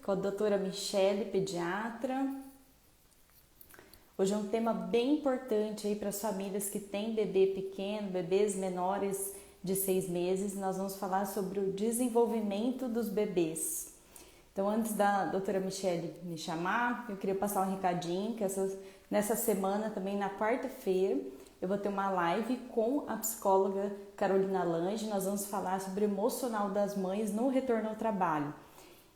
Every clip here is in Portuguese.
com a doutora Michele, pediatra. Hoje é um tema bem importante aí para as famílias que têm bebê pequeno, bebês menores de 6 meses. Nós vamos falar sobre o desenvolvimento dos bebês. Então, antes da doutora Michele me chamar, eu queria passar um recadinho, que nessa semana, também na quarta-feira, eu vou ter uma live com a psicóloga Carolina Lange. Nós vamos falar sobre o emocional das mães no retorno ao trabalho.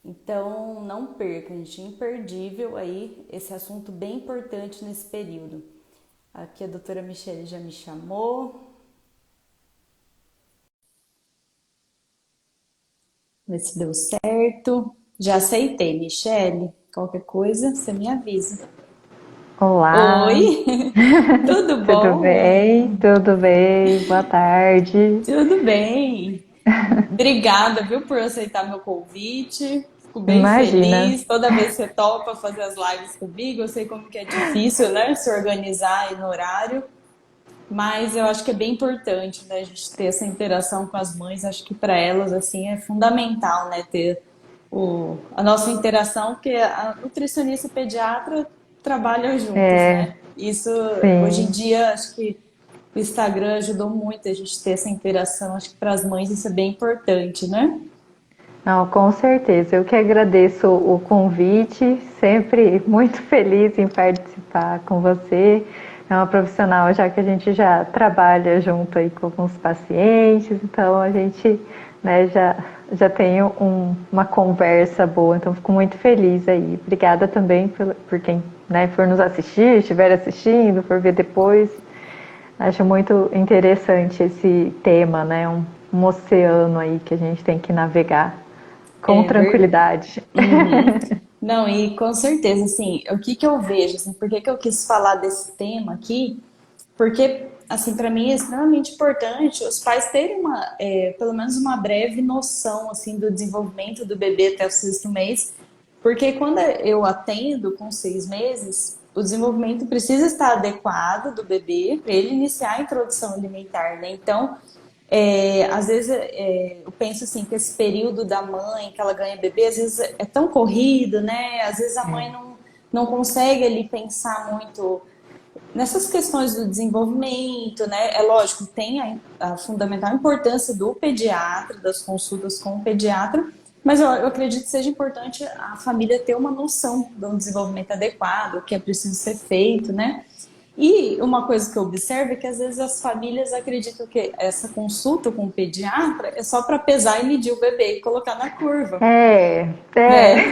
Então, não perca, gente, imperdível aí esse assunto bem importante nesse período. Aqui a doutora Michele já me chamou. Ver se deu certo. Já aceitei, Michele. Qualquer coisa, você me avisa. Olá, Oi, tudo tudo bom? bem? Tudo bem? Boa tarde. Tudo bem. Obrigada, viu, por aceitar meu convite. Fico bem Imagina. feliz. Toda vez que você topa fazer as lives comigo, eu sei como que é difícil, né, se organizar aí no horário. Mas eu acho que é bem importante, né, a gente ter essa interação com as mães. Acho que para elas, assim, é fundamental, né, ter a nossa interação, porque a nutricionista e o pediatra trabalham juntos, É, né? Isso, hoje em sim. dia, acho que o Instagram ajudou muito a gente ter essa interação. Acho que para as mães isso é bem importante, né? Não, com certeza. Eu que agradeço o convite, sempre muito feliz em participar com você. É uma profissional já que a gente já trabalha junto aí com alguns pacientes, então a gente, né, já tem uma conversa boa, então fico muito feliz aí. Obrigada também por quem, né, for nos assistir, estiver assistindo, for ver depois. Acho muito interessante esse tema, né? Um oceano aí que a gente tem que navegar com É verdade. tranquilidade. Uhum. Não, e com certeza, assim, o que que eu vejo, assim, por que que eu quis falar desse tema aqui? Porque, assim, para mim é extremamente importante os pais terem pelo menos uma breve noção, assim, do desenvolvimento do bebê até o sexto mês, porque quando eu atendo com 6 meses, o desenvolvimento precisa estar adequado do bebê para ele iniciar a introdução alimentar, né? Então, às vezes eu penso assim que esse período da mãe que ela ganha bebê, às vezes é tão corrido, né? Às vezes a mãe não consegue ali pensar muito nessas questões do desenvolvimento, né? É lógico, tem a fundamental importância do pediatra, das consultas com o pediatra, mas eu acredito que seja importante a família ter uma noção de um desenvolvimento adequado, o que é preciso ser feito, né? E uma coisa que eu observo é que às vezes as famílias acreditam que essa consulta com o pediatra é só para pesar e medir o bebê e colocar na curva, É, é. né?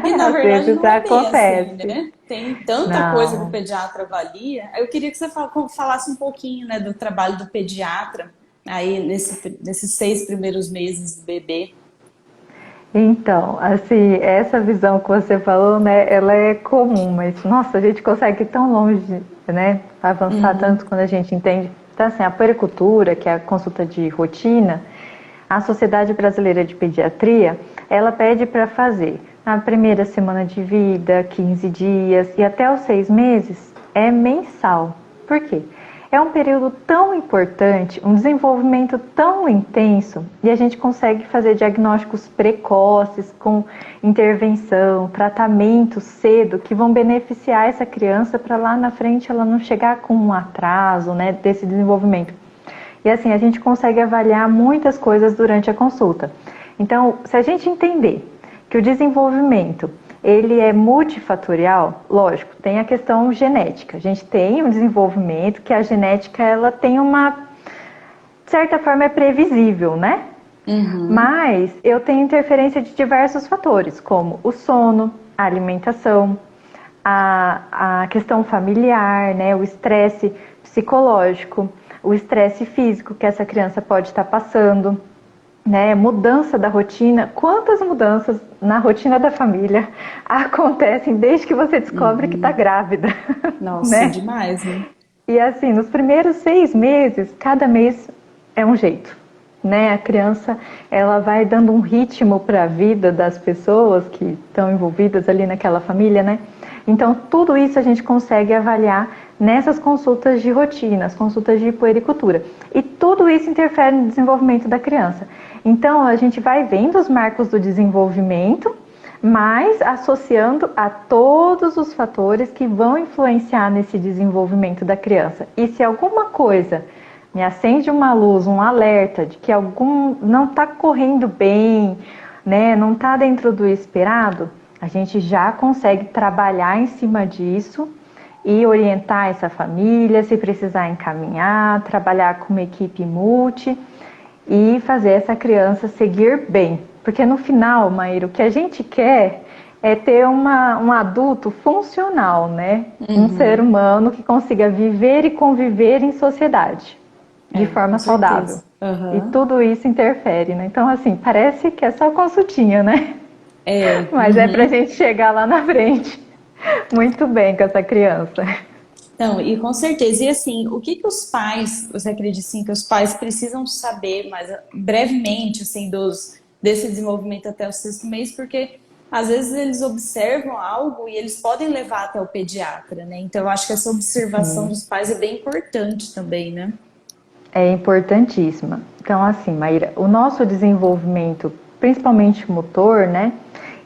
E na Às verdade vezes não é bem assim, acontece. né? Tem tanta coisa que o Não. pediatra avalia. Eu queria que você falasse um pouquinho, né, do trabalho do pediatra aí nesses 6 primeiros meses do bebê. Então, assim, essa visão que você falou, né, ela é comum, mas, nossa, a gente consegue ir tão longe, né, avançar tanto quando a gente entende. Então, assim, a puericultura, que é a consulta de rotina, a Sociedade Brasileira de Pediatria, ela pede para fazer na primeira semana de vida, 15 dias e até os 6 meses, é mensal. Por quê? É um período tão importante, um desenvolvimento tão intenso, e a gente consegue fazer diagnósticos precoces com intervenção, tratamento cedo, que vão beneficiar essa criança para lá na frente ela não chegar com um atraso, né, desse desenvolvimento. E assim, a gente consegue avaliar muitas coisas durante a consulta. Então, se a gente entender que o desenvolvimento ele é multifatorial, lógico, tem a questão genética. A gente tem um desenvolvimento que a genética ela tem uma, de certa forma, é previsível, né? Uhum. Mas eu tenho interferência de diversos fatores, como o sono, a alimentação, a questão familiar, né, o estresse psicológico, o estresse físico que essa criança pode estar passando, né, mudança da rotina. Quantas mudanças na rotina da família acontecem desde que você descobre que está grávida, Nossa, né? demais, né? E assim, nos primeiros 6 meses, cada mês é um jeito, né? A criança, ela vai dando um ritmo para a vida das pessoas que estão envolvidas ali naquela família, né? Então, tudo isso a gente consegue avaliar nessas consultas de rotina, as consultas de puericultura. E tudo isso interfere no desenvolvimento da criança. Então, a gente vai vendo os marcos do desenvolvimento mas associando a todos os fatores que vão influenciar nesse desenvolvimento da criança. E se alguma coisa me acende uma luz, um alerta de que algum não está correndo bem, né, não está dentro do esperado, a gente já consegue trabalhar em cima disso e orientar essa família, se precisar encaminhar, trabalhar com uma equipe multi e fazer essa criança seguir bem. Porque no final, Maíra, o que a gente quer é ter um adulto funcional, né? Um ser humano que consiga viver e conviver em sociedade de forma com saudável. certeza. E Aham. tudo isso interfere, né? Então, assim, parece que é só consultinha, né? É. Mas é pra gente chegar lá na frente muito bem com essa criança. Então, e com certeza. E assim, o que que os pais, você acredita assim, que os pais precisam saber mais brevemente assim desse desenvolvimento até o sexto mês, porque às vezes eles observam algo e eles podem levar até o pediatra, né? Então, eu acho que essa observação Sim. dos pais é bem importante também, né? É importantíssima. Então, assim, Maíra, o nosso desenvolvimento, principalmente motor, né?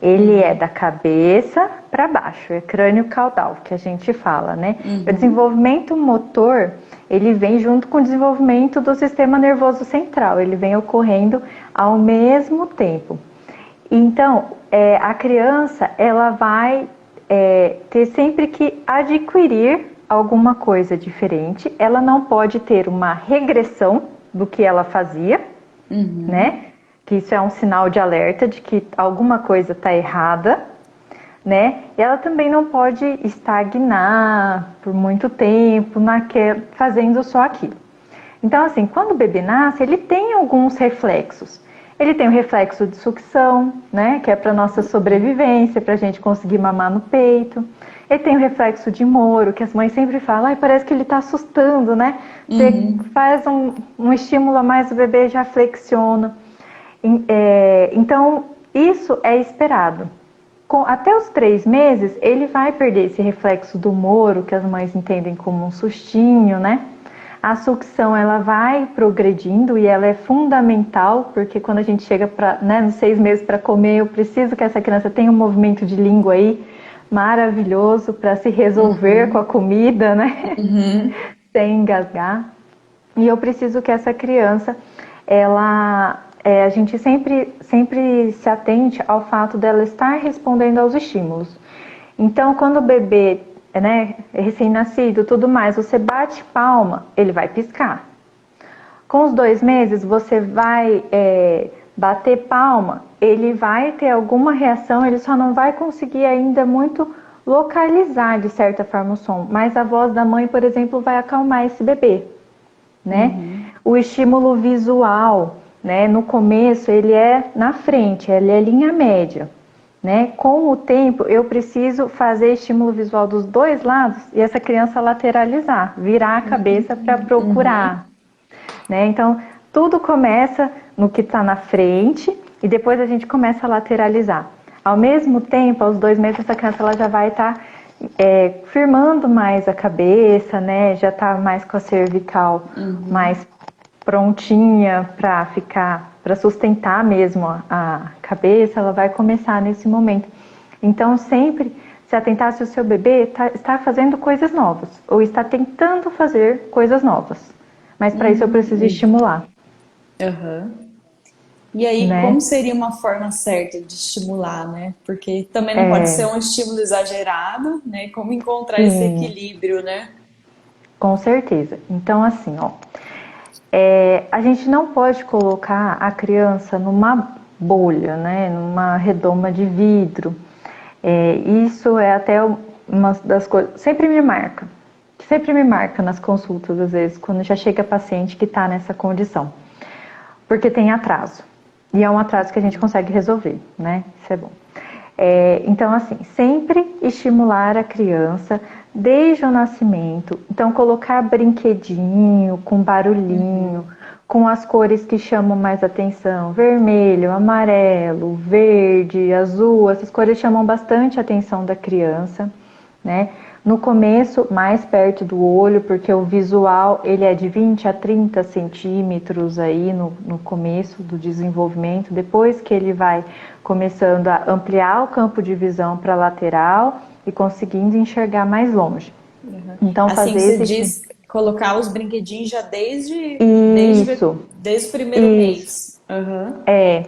Ele é da cabeça para baixo, é crânio caudal, que a gente fala, né? O desenvolvimento motor, ele vem junto com o desenvolvimento do sistema nervoso central, ele vem ocorrendo ao mesmo tempo. Então, a criança, ela vai ter sempre que adquirir alguma coisa diferente. Ela não pode ter uma regressão do que ela fazia, né? Que isso é um sinal de alerta de que alguma coisa está errada, né? E ela também não pode estagnar por muito tempo fazendo só aquilo. Então, assim, quando o bebê nasce, ele tem alguns reflexos. Ele tem o reflexo de sucção, né, que é para nossa sobrevivência, para a gente conseguir mamar no peito. Ele tem o reflexo de Moro, que as mães sempre falam, ai, parece que ele está assustando, né? Você faz um estímulo a mais, o bebê já flexiona. Então, isso é esperado. Até os 3 meses, ele vai perder esse reflexo do Moro, que as mães entendem como um sustinho, né? A sucção, ela vai progredindo e ela é fundamental, porque quando a gente chega nos 6 meses para comer, eu preciso que essa criança tenha um movimento de língua aí maravilhoso para se resolver com a comida, né? Sem engasgar. E eu preciso que essa criança, a gente sempre se atente ao fato dela estar respondendo aos estímulos. Então, quando o bebê, né, é recém-nascido, tudo mais, você bate palma, ele vai piscar. Com os 2 meses, você vai bater palma, ele vai ter alguma reação, ele só não vai conseguir ainda muito localizar, de certa forma, o som. Mas a voz da mãe, por exemplo, vai acalmar esse bebê, né? O estímulo visual, né, no começo, ele é na frente, ele é linha média. Né? Com o tempo, eu preciso fazer estímulo visual dos 2 lados e essa criança lateralizar, virar a cabeça para procurar. Né? Então, tudo começa no que está na frente e depois a gente começa a lateralizar. Ao mesmo tempo, aos 2 meses, essa criança ela já vai estar firmando mais a cabeça, né? Já está mais com a cervical mais prontinha para sustentar mesmo a cabeça, ela vai começar nesse momento. Então, sempre se atentar se o seu bebê está fazendo coisas novas ou está tentando fazer coisas novas. Mas para isso eu preciso estimular, Aham. E aí, né? como seria uma forma certa de estimular, né? Porque também não pode ser um estímulo exagerado, né? Como encontrar esse Sim, equilíbrio, né? com certeza. Então, assim, ó, a gente não pode colocar a criança numa bolha, né? Numa redoma de vidro. Isso é até uma das coisas, sempre me marca nas consultas, às vezes, quando já chega paciente que está nessa condição, porque tem atraso, e é um atraso que a gente consegue resolver, né? Isso é bom. Então, assim, sempre estimular a criança desde o nascimento. Então, colocar brinquedinho, com barulhinho, com as cores que chamam mais atenção. Vermelho, amarelo, verde, azul. Essas cores chamam bastante a atenção da criança, né? No começo, mais perto do olho, porque o visual ele é de 20 a 30 centímetros aí no começo do desenvolvimento. Depois que ele vai começando a ampliar o campo de visão para lateral e conseguindo enxergar mais longe. Uhum. Então, Assim, fazer você esse... diz colocar os brinquedinhos já Isso, desde o primeiro isso. mês. Uhum. É,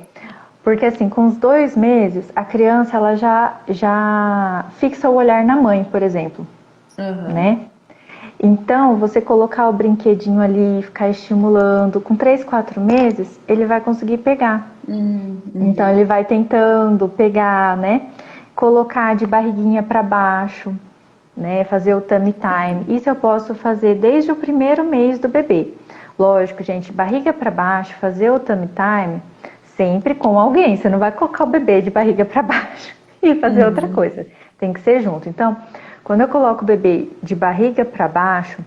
porque assim, com os 2 meses, a criança ela já fixa o olhar na mãe, por exemplo, Uhum. né? Então, você colocar o brinquedinho ali, ficar estimulando, com 3, 4 meses, ele vai conseguir pegar. Então, Uhum. ele vai tentando pegar, né? Colocar de barriguinha para baixo, né? Fazer o tummy time. Isso eu posso fazer desde o primeiro mês do bebê. Lógico, gente, barriga para baixo, fazer o tummy time sempre com alguém. Você não vai colocar o bebê de barriga para baixo e fazer outra Uhum. coisa. Tem que ser junto. Então, quando eu coloco o bebê de barriga para baixo,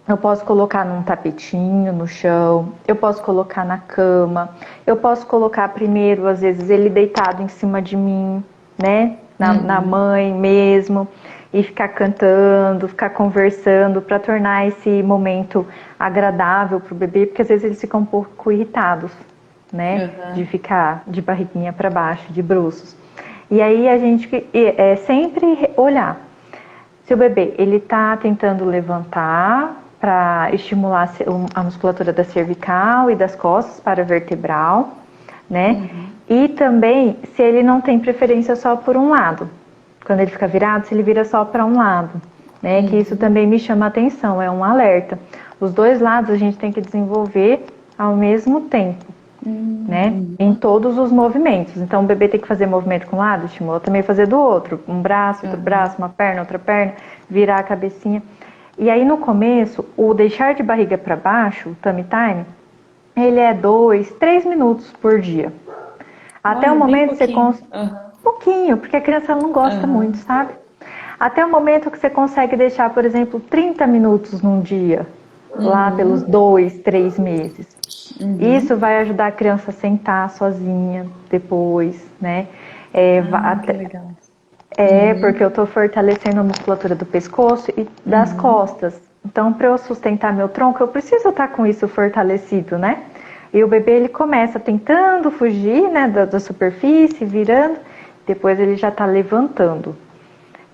eu posso colocar num tapetinho no chão, eu posso colocar na cama, eu posso colocar primeiro, às vezes, ele deitado em cima de mim, né? Na Uhum. mãe mesmo, e ficar cantando, ficar conversando, para tornar esse momento agradável para o bebê, porque às vezes eles ficam um pouco irritados, né? De Uhum. ficar de barriguinha para baixo, de bruços. E aí a gente sempre olhar se o bebê ele está tentando levantar para estimular a musculatura da cervical e das costas para vertebral, né? Uhum. E também se ele não tem preferência só por um lado. Quando ele fica virado, se ele vira só para um lado, né? Que isso Uhum. também me chama atenção, é um alerta. Os dois lados a gente tem que desenvolver ao mesmo tempo, né? Em Uhum. todos os movimentos. Então o bebê tem que fazer movimento com um lado, estimula também fazer do outro. Um braço, outro Uhum. braço, uma perna, outra perna, virar a cabecinha. E aí no começo, o deixar de barriga para baixo, o tummy time, ele é 2, 3 minutos por dia. Até o Olha, bem momento que você pouquinho. consegue. Uhum. Pouquinho, porque a criança não gosta muito, Uhum. sabe? Até o momento que você consegue deixar, por exemplo, 30 minutos num dia, lá pelos Uhum. 2, 3 meses. Isso Uhum. vai ajudar a criança a sentar sozinha depois, né? Ah, que legal. Porque eu Uhum. estou fortalecendo a musculatura do pescoço e das Uhum. costas. Então, para eu sustentar meu tronco, eu preciso estar com isso fortalecido, né? E o bebê ele começa tentando fugir, né, da superfície, virando, depois ele já está levantando.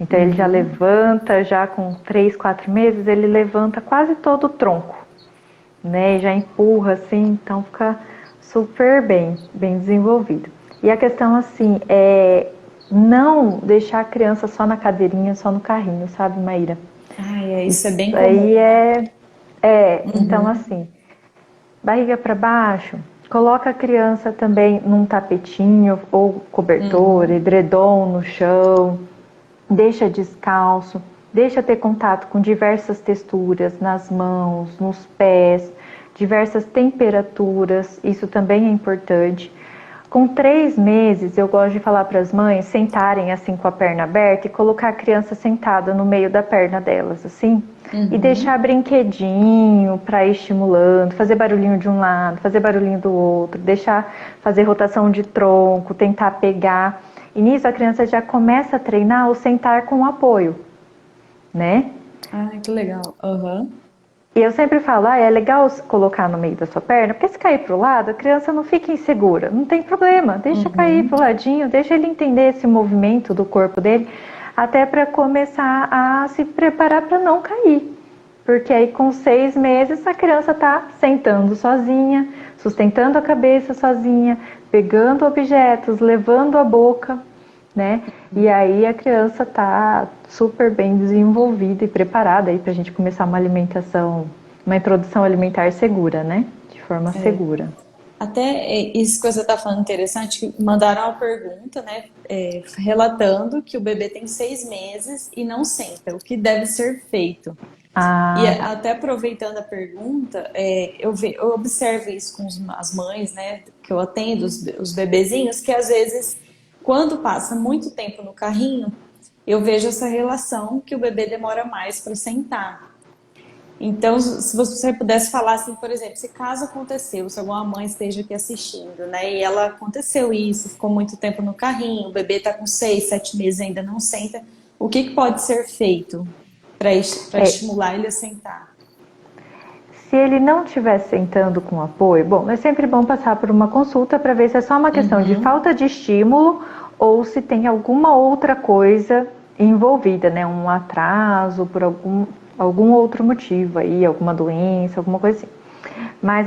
Então ele já Uhum. levanta, já com 3, 4 meses, ele levanta quase todo o tronco, né? E já empurra assim, então fica super bem desenvolvido. E a questão assim é não deixar a criança só na cadeirinha, só no carrinho, sabe, Maíra? Isso é Isso bem aí comum, né? então Uhum. assim, barriga para baixo, coloca a criança também num tapetinho ou cobertor, Uhum. edredom no chão, deixa descalço, deixa ter contato com diversas texturas nas mãos, nos pés, diversas temperaturas, isso também é importante. Com 3 meses, eu gosto de falar para as mães sentarem assim com a perna aberta e colocar a criança sentada no meio da perna delas, assim, e deixar Uhum. brinquedinho para ir estimulando, fazer barulhinho de um lado, fazer barulhinho do outro, deixar fazer rotação de tronco, tentar pegar. E nisso a criança já começa a treinar o sentar com apoio, né? Ah, que legal. Uhum. E eu sempre falo, é legal colocar no meio da sua perna, porque se cair pro lado, a criança não fica insegura, não tem problema, deixa cair pro Uhum. ladinho, deixa ele entender esse movimento do corpo dele, até para começar a se preparar para não cair. Porque aí com 6 meses a criança está sentando sozinha, sustentando a cabeça sozinha, pegando objetos, levando a boca, né? E aí a criança está super bem desenvolvida e preparada aí para a gente começar uma alimentação, uma introdução alimentar segura, né? De forma segura. Até isso que você está falando interessante, que mandaram uma pergunta, né, relatando que o bebê tem 6 meses e não senta, o que deve ser feito. E Ah, até aproveitando a pergunta, eu observo isso com as mães, né, que eu atendo, os bebezinhos, que às vezes, quando passa muito tempo no carrinho, eu vejo essa relação que o bebê demora mais para sentar. Então, se você pudesse falar assim, por exemplo, se caso aconteceu, se alguma mãe esteja aqui assistindo, né, e ela aconteceu isso, ficou muito tempo no carrinho, o bebê está com 6, 7 meses e ainda não senta, O que que pode ser feito para É, estimular ele a sentar? se ele não estiver sentando com apoio, bom, é sempre bom passar por uma consulta para ver se é só uma questão de Uhum, falta de estímulo ou se tem alguma outra coisa envolvida, né? Um atraso por algum outro motivo aí, alguma doença, alguma coisa assim. Mas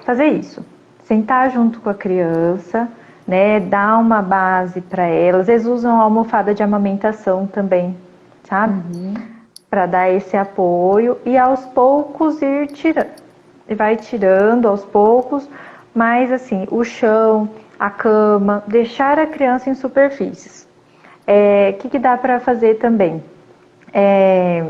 fazer isso, sentar junto com a criança, né? Dar uma base para ela. Às vezes usam a almofada de amamentação também, sabe? uhum, Para dar esse apoio e aos poucos ir tirando. E vai tirando aos poucos, mas assim, o chão, a cama, deixar a criança em superfícies. O que dá para fazer também? É,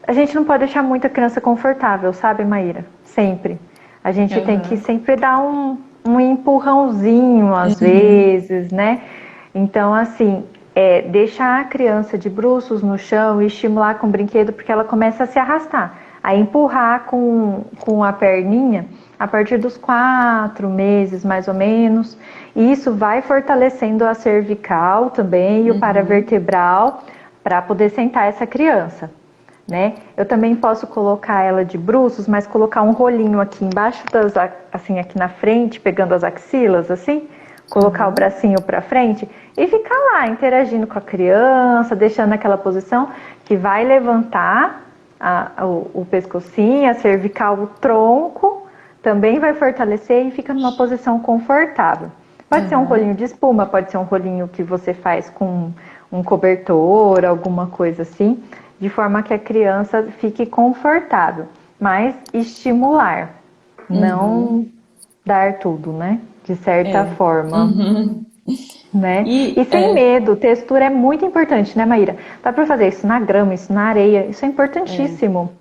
a gente não pode deixar muito a criança confortável, sabe, Maíra? Sempre. A gente tem que aham, sempre dar um empurrãozinho às uhum, vezes, né? Então, assim, deixar a criança de bruços no chão e estimular com o brinquedo, porque ela começa a se arrastar, a empurrar com a perninha a partir dos 4 meses, mais ou menos. E isso vai fortalecendo a cervical também e o uhum, paravertebral para poder sentar essa criança, né? Eu também posso colocar ela de bruços, mas colocar um rolinho aqui embaixo assim, aqui na frente, pegando as axilas, assim, colocar o aham, bracinho para frente e ficar lá interagindo com a criança, deixando aquela posição que vai levantar o pescocinho, a cervical, o tronco, também vai fortalecer e fica numa posição confortável. Pode ser um aham. rolinho de espuma, pode ser um rolinho que você faz com um cobertor, alguma coisa assim, de forma que a criança fique confortável, mas estimular, não Uhum. dar tudo, né? De certa É. forma, Uhum. né? E E sem medo, textura é muito importante, né, Maíra? Dá para fazer isso na grama, isso na areia, isso é importantíssimo.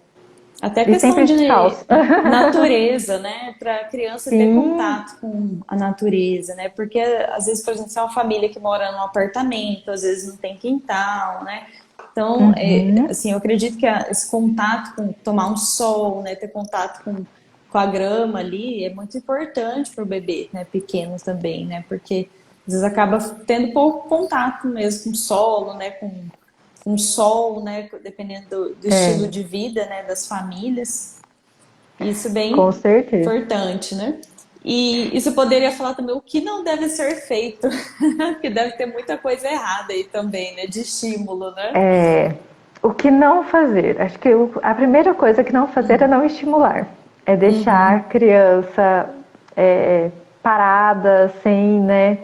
até a E questão sempre de descalço. natureza, né? Para a criança ter Sim. contato com a natureza, né? Porque às vezes, por exemplo, se é uma família que mora num apartamento, às vezes não tem quintal, né? Então, Uhum. assim, eu acredito que esse contato com tomar um sol, né? Ter contato com a grama ali é muito importante para o bebê, né? Pequeno também, né? Porque às vezes acaba tendo pouco contato mesmo com o solo, né? Com sol, né? Dependendo do estilo É, de vida, né? Das famílias. Isso é com bem certeza. importante, né? E isso poderia falar também o que não deve ser feito, que deve ter muita coisa errada aí também, né? De estímulo, né? O que não fazer? Acho que a primeira coisa que não fazer é não estimular. É deixar a Uhum, criança é, parada, sem, né?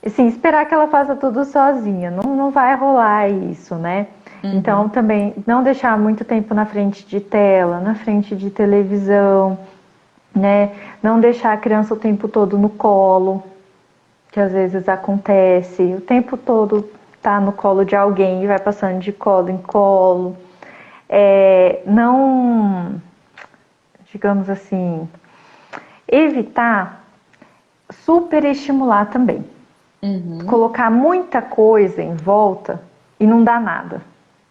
Assim, esperar que ela faça tudo sozinha. Não, não vai rolar isso, né? Então, uhum, também, não deixar muito tempo na frente de tela, na frente de televisão, né? Não deixar a criança o tempo todo no colo, que às vezes acontece, o tempo todo tá no colo de alguém e vai passando de colo em colo. Não, digamos assim, evitar superestimular também. uhum. Colocar muita coisa em volta e não dá nada.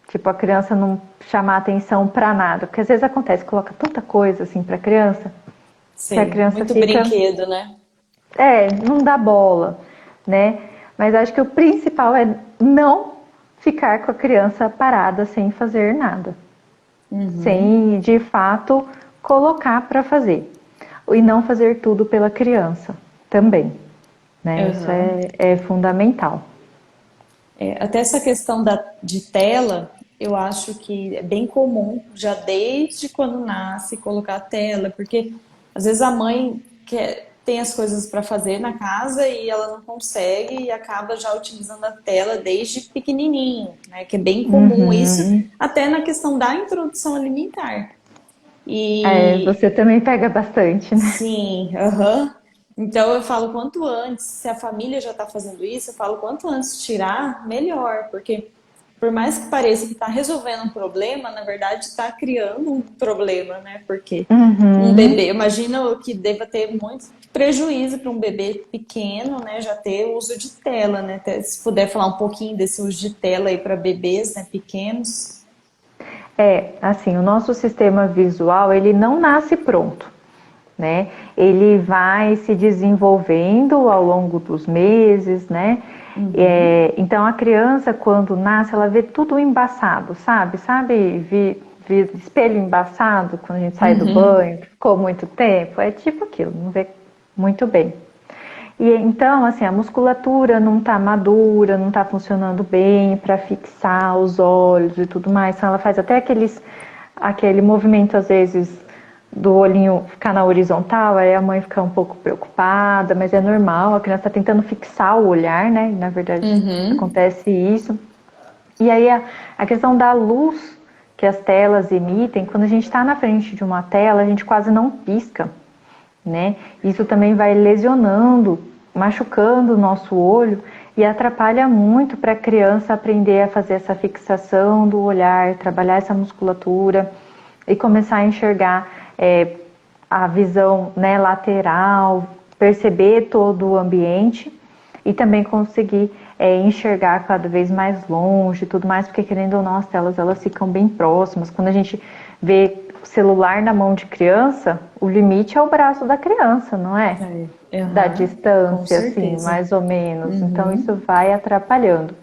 Tipo, a criança não chamar atenção para nada. Porque às vezes acontece, coloca tanta coisa assim para criança que a Sei, criança muito fica, brinquedo, né? não dá bola, né? Mas acho que o principal é não ficar com a criança parada sem fazer nada. Uhum, Sem, de fato, colocar para fazer. E não fazer tudo pela criança também, né? Isso aham. é fundamental. Até essa questão de tela, eu acho que é bem comum, já desde quando nasce, colocar tela, porque às vezes a mãe tem as coisas para fazer na casa e ela não consegue e acaba já utilizando a tela desde pequenininho, né? Que é bem comum isso, Uhum. até na questão da introdução alimentar. E Você também pega bastante, né? sim, aham. Então eu falo quanto antes, se a família já está fazendo isso, eu falo quanto antes tirar, melhor, porque por mais que pareça que está resolvendo um problema, na verdade está criando um problema, né? Porque um Uhum. bebê, imagina o que deva ter muito prejuízo para um bebê pequeno, né? Já ter o uso de tela, né? Se puder falar um pouquinho desse uso de tela aí para bebês, né, pequenos. Assim, o nosso sistema visual, ele não nasce pronto, né? Ele vai se desenvolvendo ao longo dos meses, né? Então a criança, quando nasce, ela vê tudo embaçado, sabe? Sabe, espelho embaçado quando a gente sai do banho, ficou muito tempo, é tipo aquilo, não vê muito bem. E então, assim, a musculatura não está madura, não está funcionando bem para fixar os olhos e tudo mais. Então ela faz até aquele movimento, às vezes, do olhinho ficar na horizontal, aí a mãe fica um pouco preocupada, mas é normal, a criança está tentando fixar o olhar, né? E, na verdade, acontece isso. E aí a questão da luz que as telas emitem, quando a gente está na frente de uma tela, a gente quase não pisca, né? Isso também vai lesionando, machucando o nosso olho e atrapalha muito para a criança aprender a fazer essa fixação do olhar, trabalhar essa musculatura e começar a enxergar a visão, né, lateral, perceber todo o ambiente e também conseguir enxergar cada vez mais longe e tudo mais, porque querendo ou não as telas elas ficam bem próximas. Quando a gente vê o celular na mão de criança, o limite é o braço da criança, não é? Da distância, assim, mais ou menos. Então isso vai atrapalhando.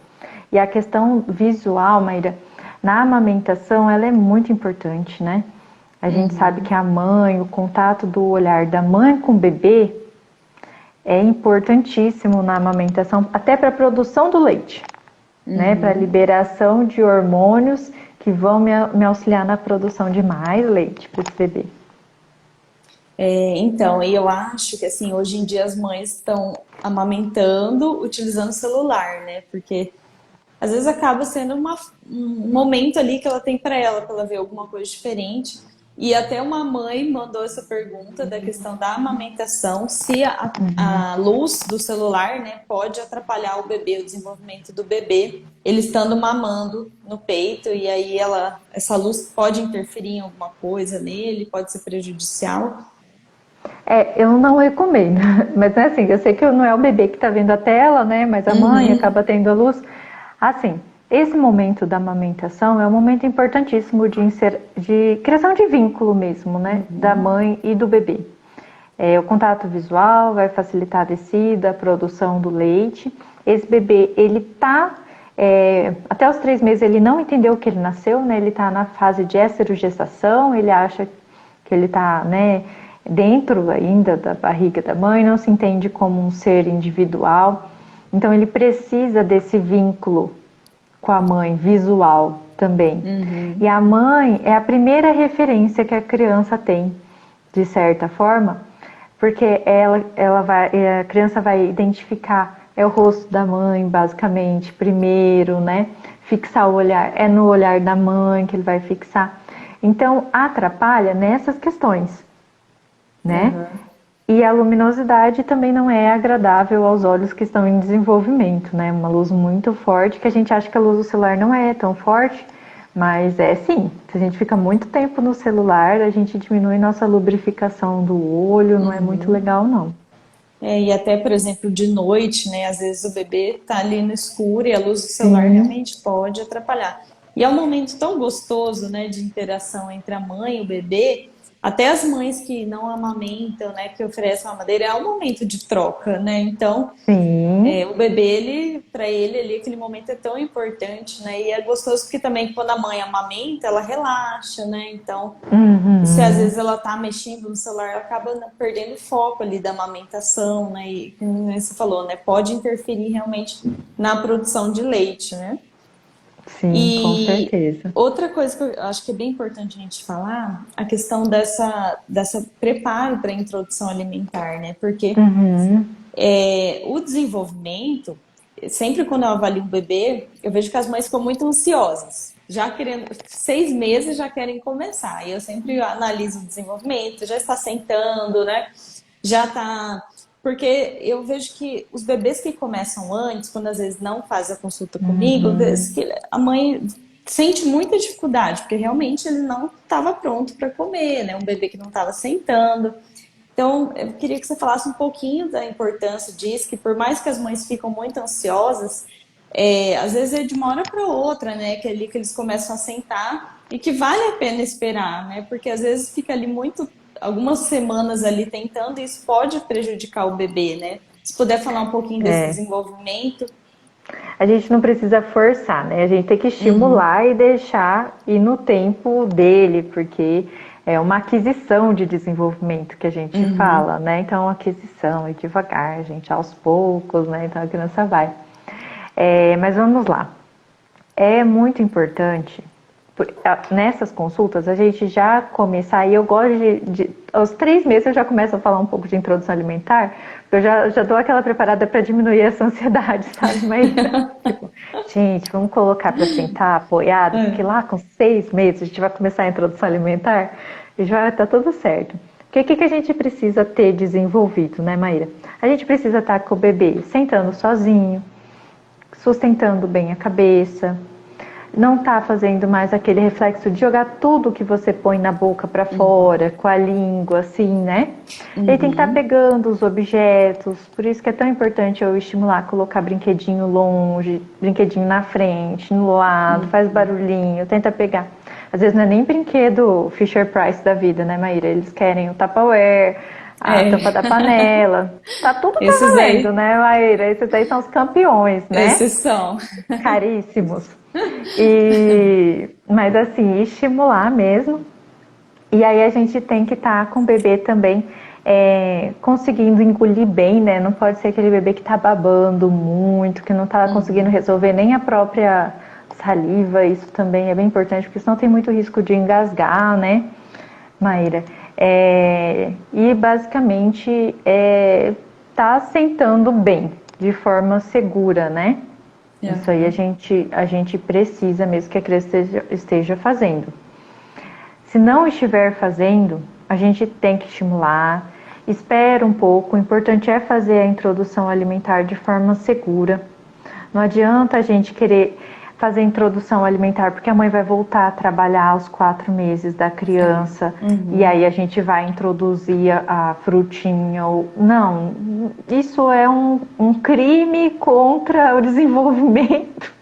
E a questão visual, Maíra, na amamentação ela é muito importante, né? A gente sabe que a mãe, o contato do olhar da mãe com o bebê é importantíssimo na amamentação, até para a produção do leite, né? Para a liberação de hormônios que vão me auxiliar na produção de mais leite para esse bebê. Então, e eu acho que assim, hoje em dia as mães estão amamentando utilizando o celular, né? Porque às vezes acaba sendo um momento ali que ela tem para ela ver alguma coisa diferente. E até uma mãe mandou essa pergunta da questão da amamentação, se a luz do celular, né, pode atrapalhar o bebê, o desenvolvimento do bebê, ele estando mamando no peito, e aí essa luz pode interferir em alguma coisa nele, pode ser prejudicial. Eu não recomendo, mas é assim, eu sei que não é o bebê que está vendo a tela, né, mas a mãe acaba tendo a luz. Assim, esse momento da amamentação é um momento importantíssimo de criação de vínculo mesmo, né, da mãe e do bebê. O contato visual vai facilitar a descida, a produção do leite. Esse bebê, ele tá, até os 3 meses ele não entendeu que ele nasceu, né, ele está na fase de esterogestação, ele acha que ele está, né, dentro ainda da barriga da mãe, não se entende como um ser individual. Então ele precisa desse vínculo com a mãe visual também. E a mãe é a primeira referência que a criança tem, de certa forma, porque a criança vai identificar o rosto da mãe, basicamente, primeiro, né? Fixar o olhar, é no olhar da mãe que ele vai fixar. Então atrapalha nessas questões, né? E a luminosidade também não é agradável aos olhos que estão em desenvolvimento, né? Uma luz muito forte, que a gente acha que a luz do celular não é tão forte, mas é sim. Se a gente fica muito tempo no celular, a gente diminui nossa lubrificação do olho, não é muito legal, não. E até, por exemplo, de noite, né? Às vezes o bebê tá ali no escuro e a luz do celular realmente pode atrapalhar. E é um momento tão gostoso, né, de interação entre a mãe e o bebê. Até as mães que não amamentam, né, que oferecem mamadeira, é um momento de troca, né? Então, Sim. o bebê, para ele ali, aquele momento é tão importante, né? E é gostoso porque também quando a mãe amamenta, ela relaxa, né? Então, se às vezes ela tá mexendo no celular, ela acaba perdendo o foco ali da amamentação, né? E como você falou, né? Pode interferir realmente na produção de leite, né? Sim, com E certeza. outra coisa que eu acho que é bem importante a gente falar, a questão dessa preparo para a introdução alimentar, né? Porque o desenvolvimento, sempre quando eu avalio um bebê, eu vejo que as mães ficam muito ansiosas. Já querendo, 6 meses já querem começar. E eu sempre analiso o desenvolvimento, já está sentando, né? Já está. Porque eu vejo que os bebês que começam antes, quando às vezes não faz a consulta comigo, a mãe sente muita dificuldade, porque realmente ele não estava pronto para comer, né? Um bebê que não estava sentando. Então, eu queria que você falasse um pouquinho da importância disso, que por mais que as mães ficam muito ansiosas, às vezes é de uma hora para outra, né? Que é ali que eles começam a sentar e que vale a pena esperar, né? Porque às vezes fica ali algumas semanas ali tentando e isso pode prejudicar o bebê, né? Se puder falar um pouquinho desse desenvolvimento. a gente não precisa forçar, né? A gente tem que Uhum, estimular e deixar ir no tempo dele, porque é uma aquisição de desenvolvimento que a gente uhum, fala, né? Então, aquisição e devagar, gente, aos poucos, né? Então a criança vai. Mas vamos lá. É muito importante nessas consultas a gente já começar, e eu gosto aos 3 meses eu já começo a falar um pouco de introdução alimentar, porque eu já dou aquela preparada para diminuir essa ansiedade, sabe, Maíra? Tipo, gente, vamos colocar para sentar apoiado, porque é, lá com 6 meses a gente vai começar a introdução alimentar e já vai estar tudo certo. Porque o que a gente precisa ter desenvolvido, né, Maíra? A gente precisa estar com o bebê sentando sozinho, sustentando bem a cabeça, não tá fazendo mais aquele reflexo de jogar tudo que você põe na boca para fora, com a língua, assim, né? Ele tem que estar uhum, pegando os objetos, por isso que é tão importante eu estimular, colocar brinquedinho longe, brinquedinho na frente, no lado, faz uhum. barulhinho, tenta pegar. Às vezes não é nem brinquedo Fisher Price da vida, né, Maíra? Eles querem o Tupperware, a tampa da É, panela. Tá tudo tá esses valendo, aí, né, Maíra? Esses aí são os campeões, né? esses são. Caríssimos. Mas assim, estimular mesmo. E aí a gente tem que estar com o bebê também conseguindo engolir bem, né? Não pode ser aquele bebê que está babando muito, que não está conseguindo Uhum. resolver nem a própria saliva. Isso também é bem importante, porque senão tem muito risco de engasgar, né, Maíra? E basicamente tá sentando bem, de forma segura, né? Isso aí Aham. a gente precisa mesmo que a criança esteja fazendo. Se não estiver fazendo, a gente tem que estimular, espera um pouco. O importante é fazer a introdução alimentar de forma segura. Não adianta a gente querer fazer a introdução alimentar porque a mãe vai voltar a trabalhar aos 4 meses da É. criança e Uhum. aí a gente vai introduzir a frutinha. Não, isso é um crime contra o desenvolvimento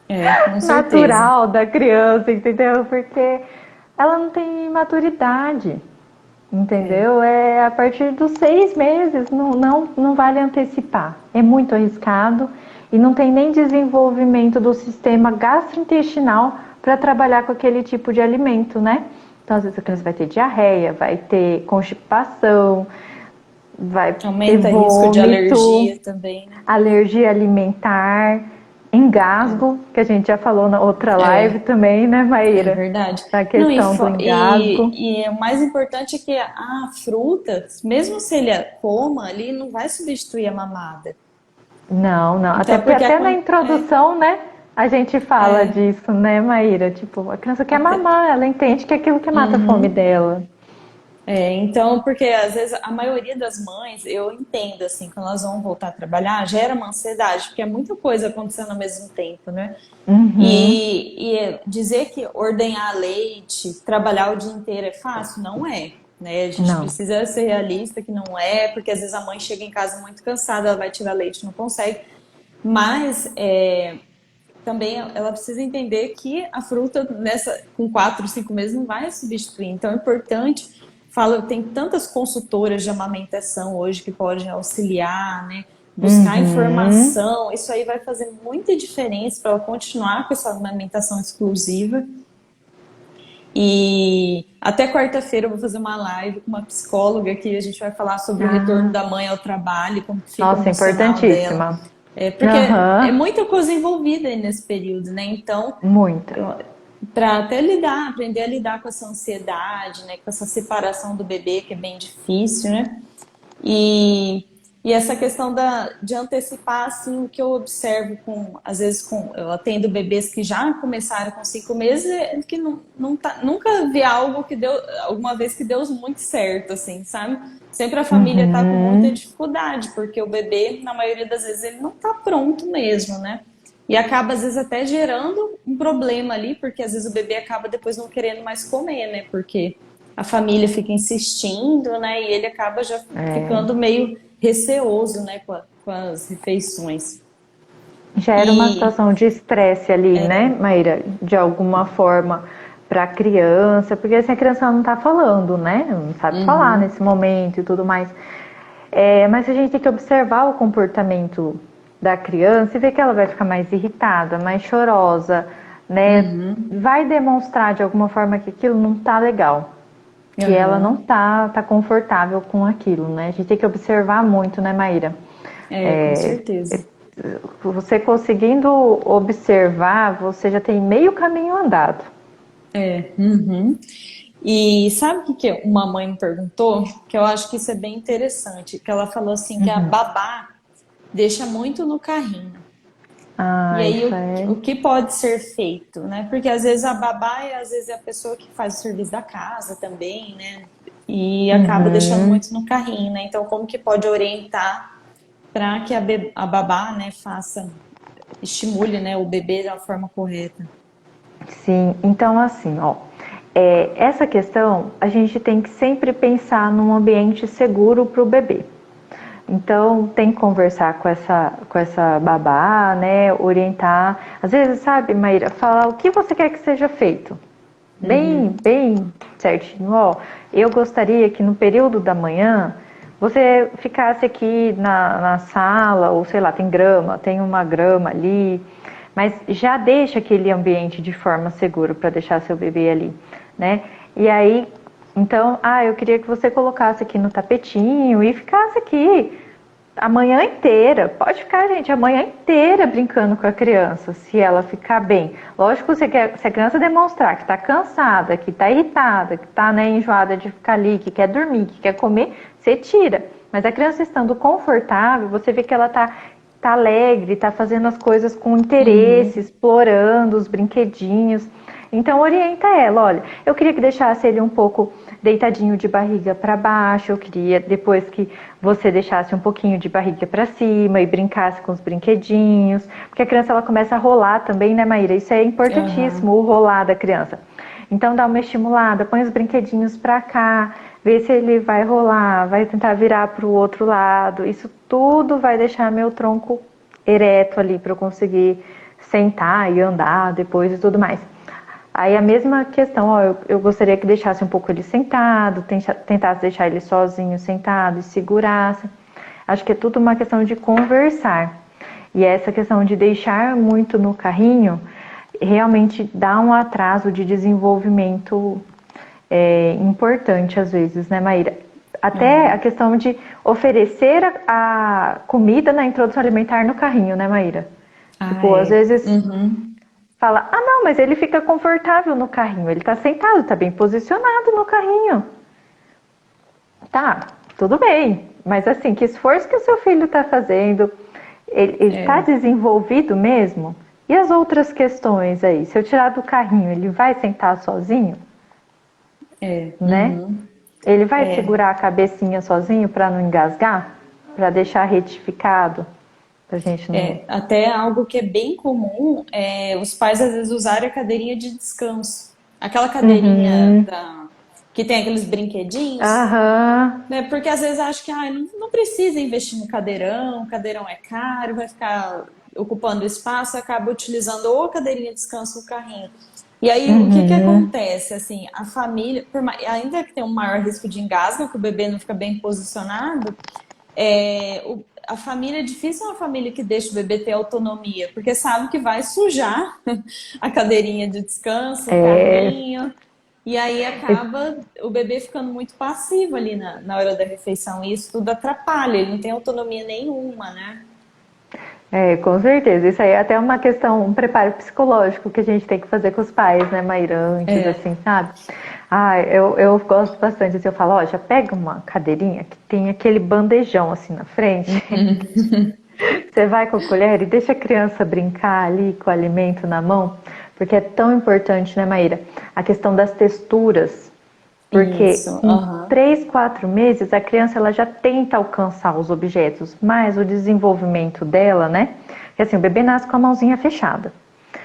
É, com certeza. natural da criança, entendeu? Porque ela não tem maturidade, É. entendeu? É a partir dos 6 meses, não vale antecipar. É muito arriscado e não tem nem desenvolvimento do sistema gastrointestinal para trabalhar com aquele tipo de alimento, né? Então, às vezes a criança vai ter diarreia, vai ter constipação, vai ter Aumenta risco de vômito, alergia também, né? alergia alimentar, engasgo, que a gente já falou na outra live É, também, né, é Maíra? verdade. A Não, questão do engasgo. e o mais importante é que a fruta, mesmo se ele a coma ali, não vai substituir a mamada. Não, não. Até Então, porque porque até na é, introdução, né, a gente fala é, disso, né, Maíra? Tipo, a criança quer até, mamar, ela entende que é aquilo que mata a fome uhum. dela. Então, porque às vezes a maioria das mães, eu entendo assim, quando elas vão voltar a trabalhar, gera uma ansiedade, porque é muita coisa acontecendo ao mesmo tempo, né? Uhum. E dizer que ordenhar leite, trabalhar o dia inteiro é fácil? Não é, né? A gente Não. precisa ser realista que não é, porque às vezes a mãe chega em casa muito cansada, ela vai tirar leite, não consegue. Mas também ela precisa entender que a fruta com 4, 5 meses não vai substituir. Então é importante. Falo, tem tantas consultoras de amamentação hoje que podem auxiliar, né? Buscar Uhum. informação, isso aí vai fazer muita diferença para ela continuar com essa amamentação exclusiva. E até quarta-feira eu vou fazer uma live com uma psicóloga que a gente vai falar sobre o retorno Ah, da mãe ao trabalho, como fica o nossa, emocional dela. importantíssima. Porque é Aham. muita coisa envolvida aí nesse período, né? Então, Muita. para até aprender a lidar com essa ansiedade, né? Com essa separação do bebê, que é bem difícil, né? E, e essa questão de antecipar, assim, o que eu observo às vezes, eu atendo bebês que já começaram com 5 meses, é que nunca vi algo que deu, alguma vez que deu muito certo, assim, sabe? Sempre a família tá com muita Uhum. dificuldade, porque o bebê, na maioria das vezes, ele não tá pronto mesmo, né? E acaba, às vezes, até gerando um problema ali, porque às vezes o bebê acaba depois não querendo mais comer, né? Porque a família fica insistindo, né? E ele acaba já É. ficando meio receoso, né? Com as refeições. Gera uma E situação de estresse ali, né, Maíra? De alguma forma para a criança, porque assim a criança não está falando, né? Não sabe falar uhum, nesse momento e tudo mais. Mas a gente tem que observar o comportamento da criança e ver que ela vai ficar mais irritada, mais chorosa, né? Vai demonstrar de alguma forma que aquilo não tá legal, que ela não Aham. tá confortável com aquilo, né? A gente tem que observar muito, né, Maíra? É, com certeza. Você conseguindo observar, você já tem meio caminho andado. É. Uhum. E sabe o que que uma mãe me perguntou? Que eu acho que isso é bem interessante. Que ela falou assim que a babá deixa muito no carrinho. E Ah, aí isso é. o que pode ser feito, né? Porque às vezes a babá é às vezes é a pessoa que faz o serviço da casa também, né? E acaba deixando Uhum. muito no carrinho, né? Então como que pode orientar para que a babá, né, faça, estimule, né, o bebê da forma correta? Sim, então assim, ó, essa questão a gente tem que sempre pensar num ambiente seguro para o bebê. Então tem que conversar com essa babá, né? Orientar. Às vezes, sabe, Maíra, falar o que você quer que seja feito. Bem certinho. Ó, eu gostaria que no período da manhã você ficasse aqui na sala, ou sei lá, tem grama, tem uma grama ali, mas já deixa aquele ambiente de forma segura para deixar seu bebê ali, né? E aí, então, eu queria que você colocasse aqui no tapetinho e ficasse aqui a manhã inteira. Pode ficar, gente, a manhã inteira brincando com a criança, se ela ficar bem. Lógico, se a criança demonstrar que está cansada, que está irritada, que está, né, enjoada de ficar ali, que quer dormir, que quer comer, você tira. Mas a criança estando confortável, você vê que ela tá alegre, está fazendo as coisas com interesse, explorando os brinquedinhos. Então orienta ela, olha, eu queria que deixasse ele um pouco deitadinho de barriga para baixo, eu queria depois que você deixasse um pouquinho de barriga para cima e brincasse com os brinquedinhos, porque a criança ela começa a rolar também, né, Maíra? Isso é importantíssimo, Aham. o rolar da criança. Então dá uma estimulada, põe os brinquedinhos para cá, vê se ele vai rolar, vai tentar virar para o outro lado. Isso tudo vai deixar meu tronco ereto ali para eu conseguir sentar e andar depois e tudo mais. Aí a mesma questão, ó, eu gostaria que deixasse um pouco ele sentado, tentasse deixar ele sozinho sentado e segurasse. Acho que é tudo uma questão de conversar. E essa questão de deixar muito no carrinho realmente dá um atraso de desenvolvimento importante às vezes, né, Maíra? Até a Aham. questão de oferecer a comida na introdução alimentar no carrinho, né, Maíra? Ah, Tipo, às é. vezes Uhum. fala, não, mas ele fica confortável no carrinho, ele tá sentado, tá bem posicionado no carrinho. Tá, tudo bem, mas assim, que esforço que o seu filho tá fazendo? Ele tá É. desenvolvido mesmo? E as outras questões aí? Se eu tirar do carrinho, ele vai sentar sozinho, É. né? Uhum. Ele vai É. segurar a cabecinha sozinho para não engasgar? Para deixar retificado? Pra gente não. É, até algo que é bem comum é os pais às vezes usarem a cadeirinha de descanso. Aquela cadeirinha Uhum. que tem aqueles brinquedinhos, Aham. né? Porque às vezes acho que não precisa investir no cadeirão, o cadeirão é caro, vai ficar ocupando espaço, acaba utilizando ou a cadeirinha de descanso ou o carrinho. E aí, o que que Uhum. acontece? Assim, a família, ainda que tenha um maior risco de engasgo, que o bebê não fica bem posicionado, a família é difícil uma família que deixa o bebê ter autonomia, porque sabe que vai sujar a cadeirinha de descanso, o É, carrinho, e aí acaba o bebê ficando muito passivo ali na hora da refeição, e isso tudo atrapalha, ele não tem autonomia nenhuma, né? com certeza. Isso aí é até uma questão, um preparo psicológico que a gente tem que fazer com os pais, né, Maíra, antes, É. assim, sabe? Eu gosto bastante, assim, eu falo, ó, já pega uma cadeirinha que tem aquele bandejão, assim, na frente. Você vai com a colher e deixa a criança brincar ali com o alimento na mão, porque é tão importante, né, Maíra? A questão das texturas, porque Isso, com aham. 3, 4 meses a criança ela já tenta alcançar os objetos, mas o desenvolvimento dela, né? Porque assim, o bebê nasce com a mãozinha fechada.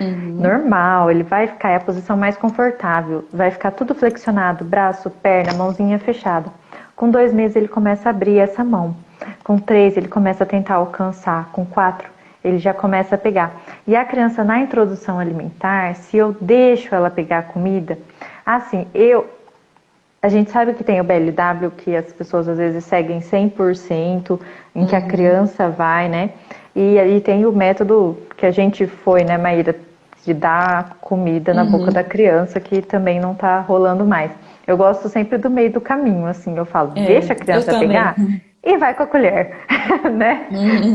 Uhum. Normal, ele vai ficar é a posição mais confortável, vai ficar tudo flexionado, braço, perna, mãozinha fechada. Com 2 meses ele começa a abrir essa mão. Com 3 ele começa a tentar alcançar. Com 4 ele já começa a pegar. E a criança na introdução alimentar, se eu deixo ela pegar a comida, assim, a gente sabe que tem o BLW, que as pessoas às vezes seguem 100%, em que a criança vai, né? E aí tem o método que a gente foi, né, Maíra, de dar comida na boca da criança, que também não tá rolando mais. Eu gosto sempre do meio do caminho, assim, eu falo, deixa a Eu criança também. pegar e vai com a colher, né?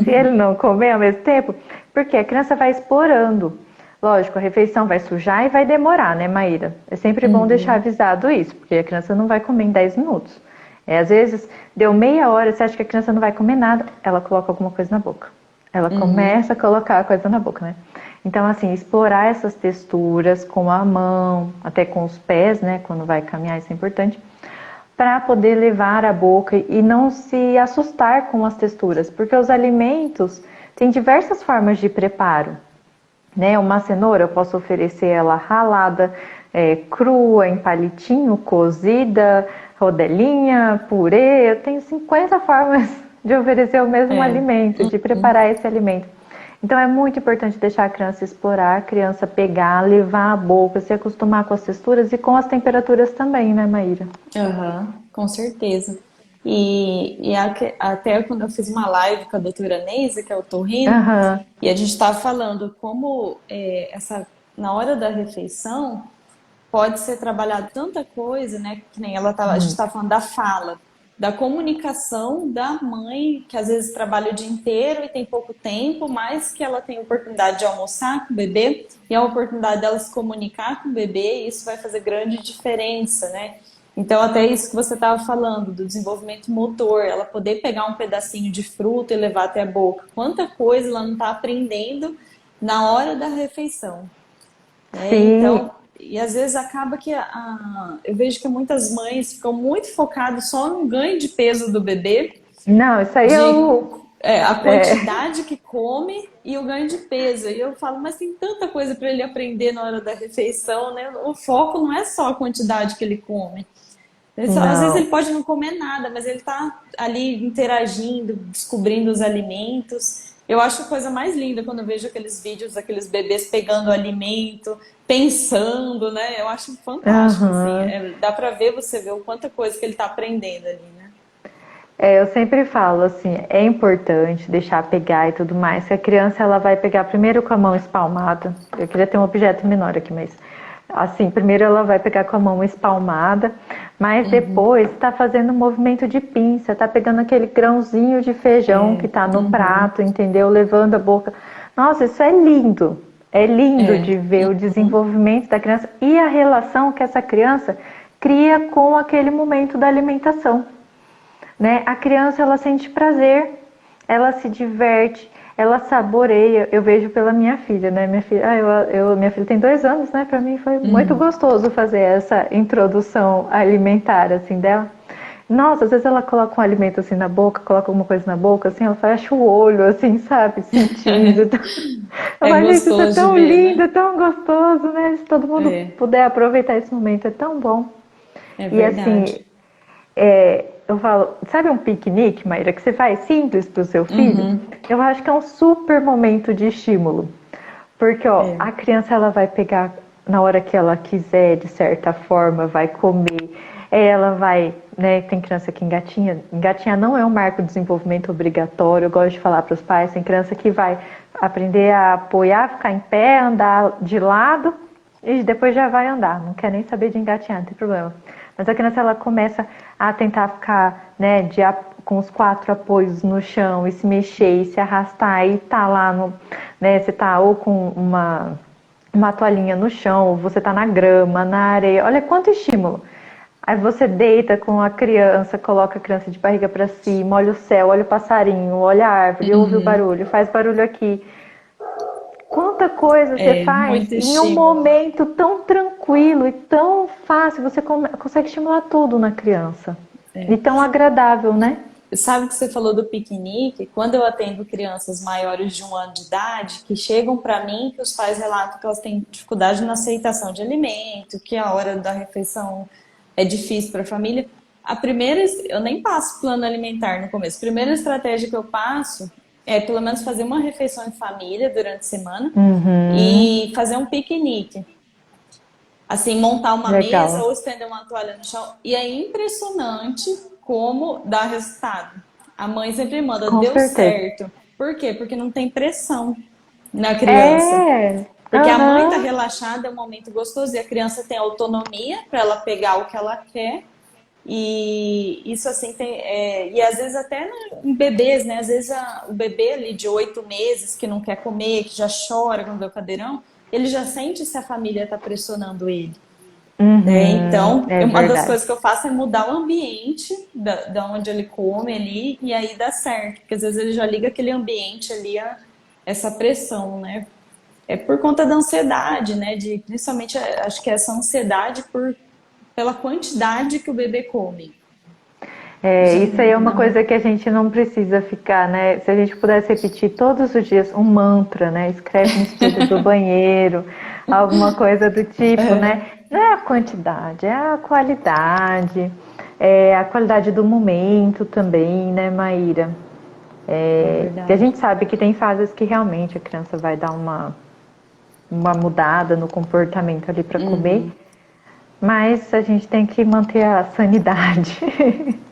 Se ele não comer ao mesmo tempo, porque a criança vai explorando. Lógico, a refeição vai sujar e vai demorar, né, Maíra? É sempre bom deixar avisado isso, porque a criança não vai comer em 10 minutos. Às vezes, deu meia hora, você acha que a criança não vai comer nada, ela coloca alguma coisa na boca. Ela começa a colocar a coisa na boca, né? Então, assim, explorar essas texturas com a mão, até com os pés, né? Quando vai caminhar, isso é importante, para poder levar à boca e não se assustar com as texturas, porque os alimentos têm diversas formas de preparo, né? Uma cenoura eu posso oferecer ela ralada, crua, em palitinho, cozida, rodelinha, purê. Eu tenho 50 formas de oferecer o mesmo É. alimento, de preparar esse alimento. Então é muito importante deixar a criança explorar, a criança pegar, levar à boca, se acostumar com as texturas e com as temperaturas também, né, Maíra? Aham, com certeza. Até quando eu fiz uma live com a doutora Neisa, que é o torrino, Aham. e a gente estava falando como na hora da refeição pode ser trabalhado tanta coisa, né? Que nem a gente estava falando da fala, da comunicação da mãe, que às vezes trabalha o dia inteiro e tem pouco tempo, mas que ela tem a oportunidade de almoçar com o bebê e a oportunidade dela se comunicar com o bebê, e isso vai fazer grande diferença, né? Então, até isso que você estava falando, do desenvolvimento motor, ela poder pegar um pedacinho de fruta e levar até a boca. Quanta coisa ela não está aprendendo na hora da refeição, né? Sim. Então, e às vezes acaba que eu vejo que muitas mães ficam muito focadas só no ganho de peso do bebê, Não, isso aí de eu. a É, quantidade que come e o ganho de peso. E eu falo, mas tem tanta coisa para ele aprender na hora da refeição, né? O foco não é só a quantidade que ele come. Às vezes ele não. pode não comer nada, mas ele está ali interagindo, descobrindo os alimentos. Eu acho a coisa mais linda quando eu vejo aqueles vídeos daqueles bebês pegando o alimento, pensando, né? Eu acho fantástico, assim. Aham. Dá pra ver, você vê o quanta coisa que ele tá aprendendo ali, né? Eu sempre falo assim, é importante deixar pegar e tudo mais, que a criança ela vai pegar primeiro com a mão espalmada. Eu queria ter um objeto menor aqui, mas assim, primeiro ela vai pegar com a mão espalmada, mas depois está fazendo um movimento de pinça, tá pegando aquele grãozinho de feijão que tá no prato, entendeu? Levando a boca. Nossa, isso é lindo. É lindo de ver o desenvolvimento da criança e a relação que essa criança cria com aquele momento da alimentação, né? A criança ela sente prazer, ela se diverte, ela saboreia. Eu vejo pela minha filha, né? Minha filha, minha filha tem 2 anos, né? Para mim foi muito gostoso fazer essa introdução alimentar assim dela. Nossa, às vezes ela coloca um alimento assim na boca, coloca alguma coisa na boca, assim, ela fecha o olho, assim, sabe? Sentindo. Eu É falo, gente, isso é gostoso de tão ver, lindo, é né? tão gostoso, né? Se todo mundo É, puder aproveitar esse momento, é tão bom. é E assim, verdade. eu falo, sabe um piquenique, Maíra, que você faz simples para o seu filho? Eu acho que é um super momento de estímulo. Porque, ó, É. a criança ela vai pegar na hora que ela quiser, de certa forma, vai comer. Ela vai, né? Tem criança que engatinha. Engatinhar não é um marco de desenvolvimento obrigatório. Eu gosto de falar para os pais, tem criança que vai aprender a apoiar, ficar em pé, andar de lado e depois já vai andar. Não quer nem saber de engatinhar, não tem problema. Mas a criança ela começa a tentar ficar, né, com os 4 apoios no chão e se mexer e se arrastar e tá lá no, né, você tá ou com uma toalhinha no chão, ou você tá na grama, na areia. Olha quanto estímulo. Aí você deita com a criança, coloca a criança de barriga para cima, olha o céu, olha o passarinho, olha a árvore, ouve o barulho, faz barulho aqui. Quanta coisa você É faz muito em um estímulo. momento tão tranquilo e tão fácil, você consegue estimular tudo na criança. E tão agradável, né? Sabe que você falou do piquenique? Quando eu atendo crianças maiores de 1 ano de idade que chegam para mim, que os pais relatam que elas têm dificuldade na aceitação de alimento, que a hora da refeição é difícil para a família. Eu nem passo plano alimentar no começo. A primeira estratégia que eu passo é pelo menos fazer uma refeição em família durante a semana e fazer um piquenique. Assim, montar uma mesa Legal. ou estender uma toalha no chão. E é impressionante como dá resultado. A mãe sempre manda, Com deu certeza. certo. Por quê? Porque não tem pressão na criança. É, Porque a mãe tá aham, relaxada, é um momento gostoso e a criança tem autonomia para ela pegar o que ela quer. E isso assim tem. E às vezes até em bebês, né? Às vezes o bebê ali de 8 meses que não quer comer, que já chora quando vê o cadeirão, ele já sente se a família está pressionando ele. Né? Então, é uma das verdade. coisas que eu faço é mudar o ambiente da onde ele come ali, e aí dá certo. Porque às vezes ele já liga aquele ambiente ali a essa pressão, né? É por conta da ansiedade, né? Principalmente, acho que essa ansiedade pela quantidade que o bebê come. É, Isso isso aí é uma dá muito. coisa que a gente não precisa ficar, né? Se a gente pudesse repetir todos os dias um mantra, né? Escreve no espelho do banheiro, alguma coisa do tipo, né? Não é a quantidade, é a qualidade do momento também, né, Maíra? É Que a verdade. gente sabe que tem fases que realmente a criança vai dar uma mudada no comportamento ali para comer, mas a gente tem que manter a sanidade.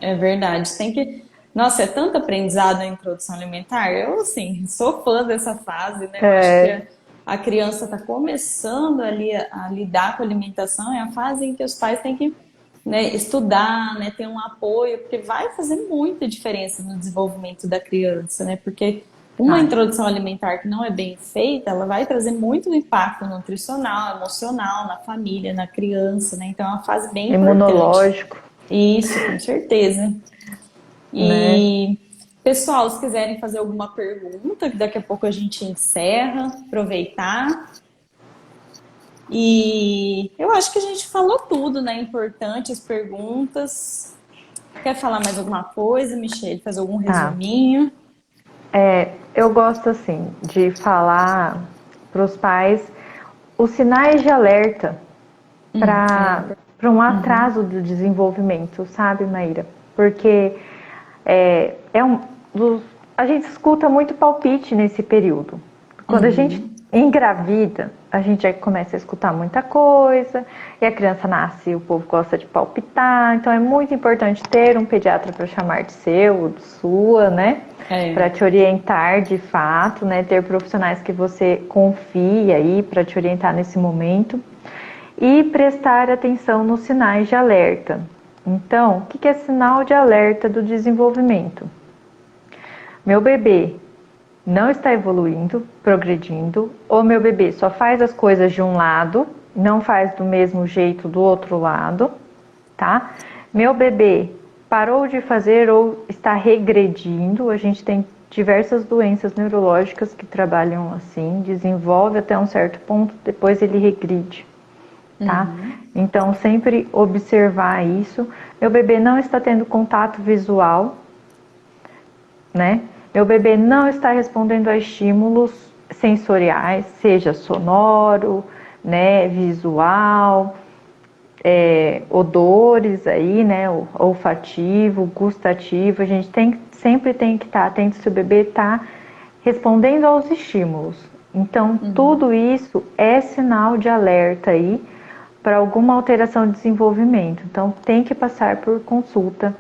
É verdade. Tem que. Nossa, é tanto aprendizado na introdução alimentar. Eu, assim, sou fã dessa fase, né? Eu acho que É, a criança está começando ali a lidar com a alimentação. É a fase em que os pais têm que, né, estudar, né, ter um apoio, porque vai fazer muita diferença no desenvolvimento da criança, né? Porque uma vai. introdução alimentar que não é bem feita, ela vai trazer muito impacto nutricional, emocional, na família, na criança, né? Então é uma fase bem importante. Imunológico, Isso, com certeza. né? E, pessoal, se quiserem fazer alguma pergunta, que daqui a pouco a gente encerra, aproveitar. E eu acho que a gente falou tudo, né? Importantes perguntas. Quer falar mais alguma coisa, Michelle? Fazer algum Tá. resuminho? Eu gosto assim de falar para os pais os sinais de alerta É, para um atraso do desenvolvimento, sabe, Maíra? Porque é, é um, dos- a gente escuta muito palpite nesse período. Quando a gente engravida, a gente já começa a escutar muita coisa, e a criança nasce e o povo gosta de palpitar, então é muito importante ter um pediatra para chamar de seu ou de sua, né? Para é. te orientar de fato, né? Ter profissionais que você confia aí para te orientar nesse momento e prestar atenção nos sinais de alerta. Então, o que é sinal de alerta do desenvolvimento? Meu bebê não está evoluindo, progredindo, ou meu bebê só faz as coisas de um lado, não faz do mesmo jeito do outro lado, tá? Meu bebê parou de fazer ou está regredindo, a gente tem diversas doenças neurológicas que trabalham assim, desenvolve até um certo ponto, depois ele regride, tá? Então, sempre observar isso. Meu bebê não está tendo contato visual, né? Meu bebê não está respondendo a estímulos sensoriais, seja sonoro, né, visual, odores aí, né, olfativo, gustativo. A gente sempre tem que estar atento se o bebê está respondendo aos estímulos. Então, tudo isso é sinal de alerta aí para alguma alteração de desenvolvimento. Então, tem que passar por consulta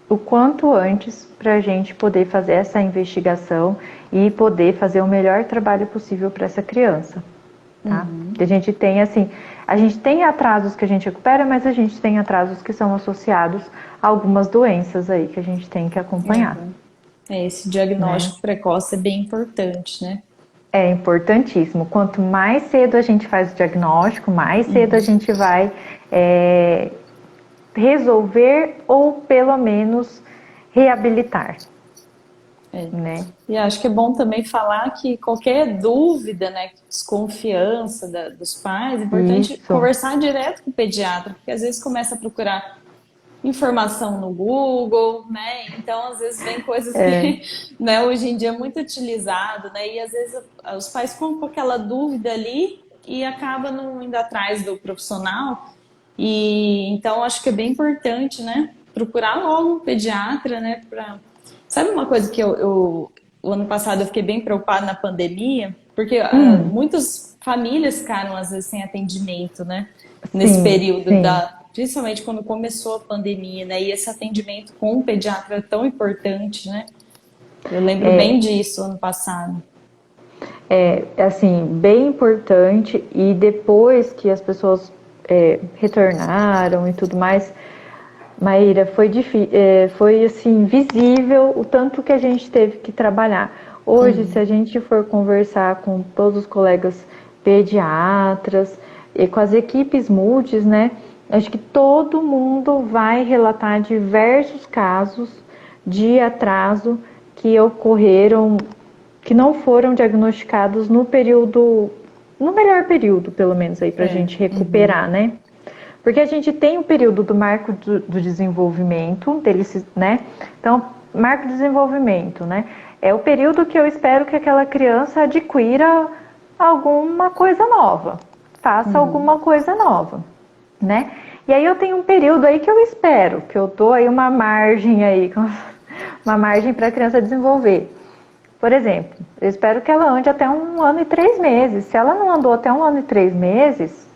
o quanto antes para a gente poder fazer essa investigação e poder fazer o melhor trabalho possível para essa criança, tá? A gente tem assim, a gente tem atrasos que a gente recupera, mas a gente tem atrasos que são associados a algumas doenças aí que a gente tem que acompanhar, Esse né? diagnóstico precoce é bem importante, né? É importantíssimo. Quanto mais cedo a gente faz o diagnóstico, mais cedo a gente vai é, resolver ou pelo menos reabilitar, É. né? E acho que é bom também falar que qualquer dúvida, né, desconfiança dos pais, é importante Isso, conversar direto com o pediatra, porque às vezes começa a procurar informação no Google, né? Então, às vezes vem coisas que, né, hoje em dia é muito utilizado, né? E às vezes os pais ficam com aquela dúvida ali e acaba não indo atrás do profissional. E então acho que é bem importante, né? Procurar logo um pediatra, né? Sabe uma coisa que o ano passado eu fiquei bem preocupada na pandemia, porque muitas famílias ficaram às vezes sem atendimento, né? Nesse sim, período sim. principalmente quando começou a pandemia, né? E esse atendimento com o pediatra é tão importante, né? Eu lembro bem disso ano passado. É assim, bem importante. E depois que as pessoas retornaram e tudo mais, Maíra, foi assim, visível o tanto que a gente teve que trabalhar. Hoje, se a gente for conversar com todos os colegas pediatras e com as equipes multis, né? Acho que todo mundo vai relatar diversos casos de atraso que ocorreram, que não foram diagnosticados no período, no melhor período, pelo menos aí, para a É. gente recuperar, né? Porque a gente tem o período do marco do desenvolvimento, né? Então, marco de desenvolvimento, né? É o período que eu espero que aquela criança adquira alguma coisa nova, faça alguma coisa nova, né? E aí eu tenho um período aí que eu espero, que eu dou aí uma margem aí, uma margem para a criança desenvolver. Por exemplo, eu espero que ela ande até 1 ano e 3 meses. Se ela não andou até 1 ano e 3 meses,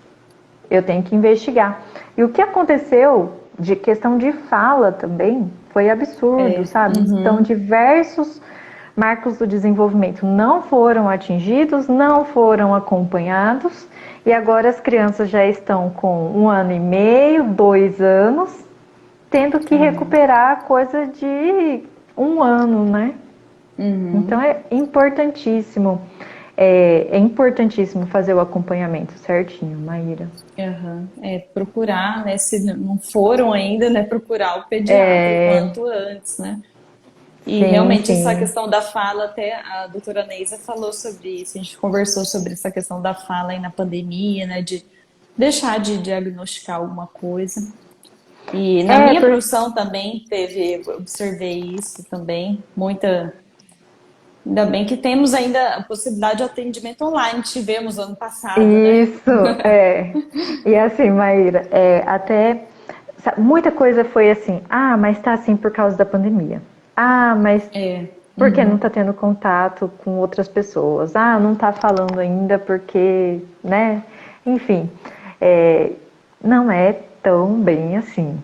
eu tenho que investigar. E o que aconteceu de questão de fala também foi absurdo, sabe? Então, diversos marcos do desenvolvimento não foram atingidos, não foram acompanhados, e agora as crianças já estão com 1 ano e meio, 2 anos, tendo que recuperar coisa de 1 ano, né? Então é importantíssimo. É importantíssimo fazer o acompanhamento certinho, Maíra. Aham. É, procurar, né? Se não foram ainda, né? Procurar o pediatra o quanto antes, né? E Sim, realmente essa sim. questão da fala, até a doutora Neisa falou sobre isso, a gente conversou sobre essa questão da fala aí na pandemia, né? De deixar de diagnosticar alguma coisa. E na É, minha por... profissão também teve, eu observei isso também, muita. Ainda bem que temos ainda a possibilidade de atendimento online, tivemos ano passado, né? Isso, é. E assim, Maíra, até muita coisa foi assim, mas tá assim por causa da pandemia. Mas É. porque não tá tendo contato com outras pessoas. Não tá falando ainda porque, né? Enfim, é, não é tão bem assim.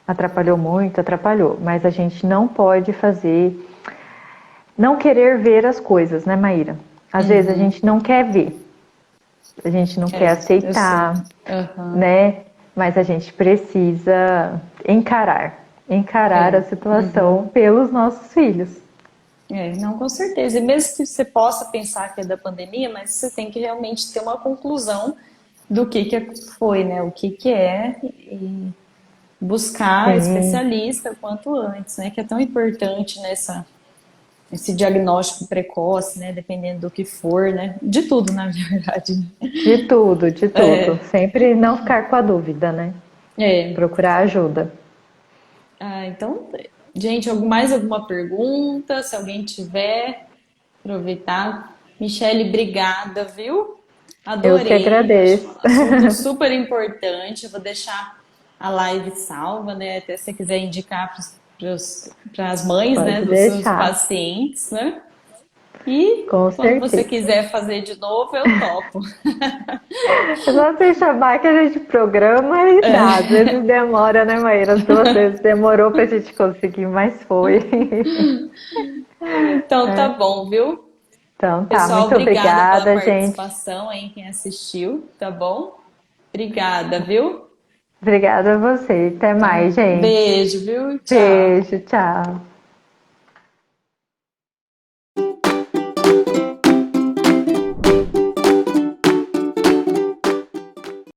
Atrapalhou muito, atrapalhou. Mas a gente não pode fazer, não querer ver as coisas, né, Maíra? Às vezes a gente não quer ver, a gente não quer Eu sei. aceitar, Aham. né? Mas a gente precisa encarar a É. situação pelos nossos filhos. É, não, com certeza. E mesmo que você possa pensar que é da pandemia, mas você tem que realmente ter uma conclusão do que foi, né? O que é e buscar Sim, especialista o quanto antes, né? Que é tão importante esse diagnóstico precoce, né? Dependendo do que for, né? De tudo, na verdade. de tudo, de tudo. É, Sempre não ficar com a dúvida, né? é. Procurar ajuda. Então, gente, mais alguma pergunta? Se alguém tiver, aproveitar. Michele, obrigada, viu? Eu que Adorei, acho um agradeço. assunto super importante. Eu vou deixar a live salva, né? Até se você quiser indicar para as mães, né, Pode dos seus deixar, pacientes, né? E com quando você certeza. quiser fazer de novo, eu topo. É só você chamar que a gente programa e dá. Às vezes demora, né, Maíra? As 2 vezes demorou pra gente conseguir, mas foi. Então tá bom, viu? Então tá, Pessoal, muito obrigada pela obrigada, gente. participação aí, quem assistiu, tá bom? Obrigada, viu? Obrigada a você. Até mais, Então, gente. beijo, viu? Tchau. Beijo, tchau.